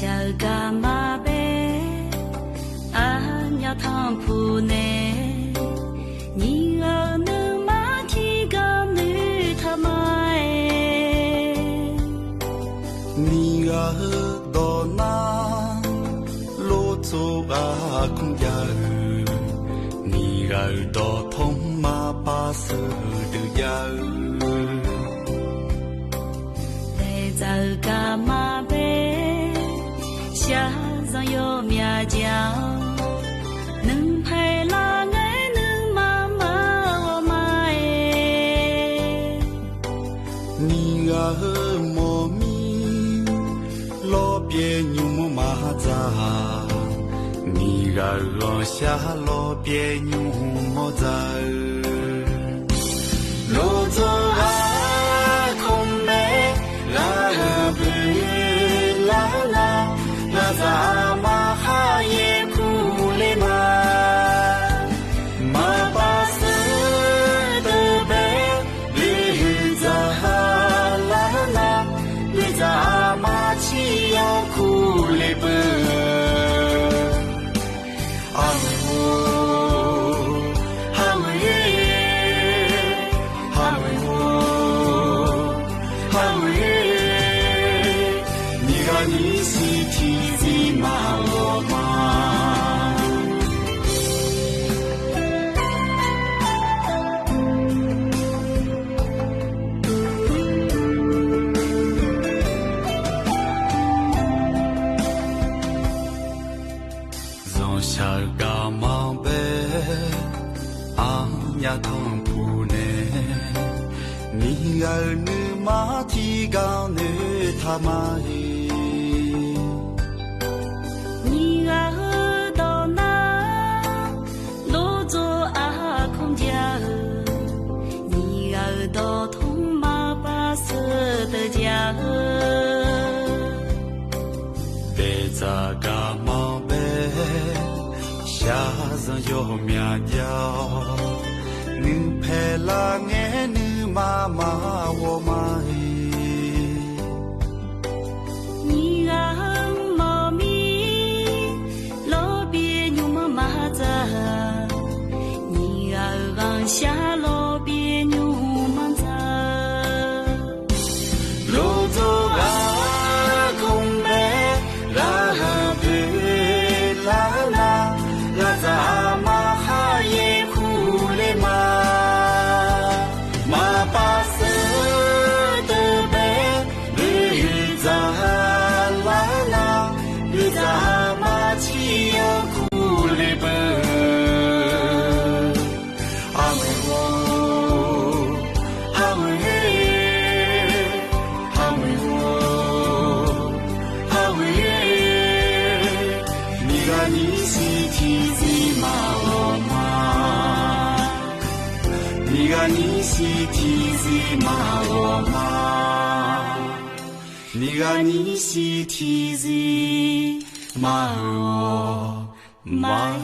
자가 마베 아냐 탐푸네 니가 느마티가 늘 타마에 니가 떠나 로조가 쿵야으 니가 더 통마 바스드야으 내 자가 마베 샤상有苗疆能拍拉爱能妈妈我妈诶你啊莫名路边有木马扎你啊下路边有木扎路走啊空没拉不拉拉拉扎马哈耶库里玛马巴斯的贝绿扎拉拉绿扎马奇要库里贝阿姆哈维哈维哈维你看你是提子马我马从小嘎马贝阿呀汤普呢你儿女马提高呢他妈耶你啊到那路走啊空家你啊到通马巴色的家贝扎嘎马贝下上有苗条你陪了爱你妈妈我妈耶你啊猫咪路边有妈妈在你啊往下路边有妈在路走啊空没拉布拉拉拉扎马哈耶库里玛马巴斯的贝绿扎拉拉绿扎马奇要库里贝阿维我阿维阿维我阿维你看你是提子马我马你看你是提子马我马你看你是提子马我马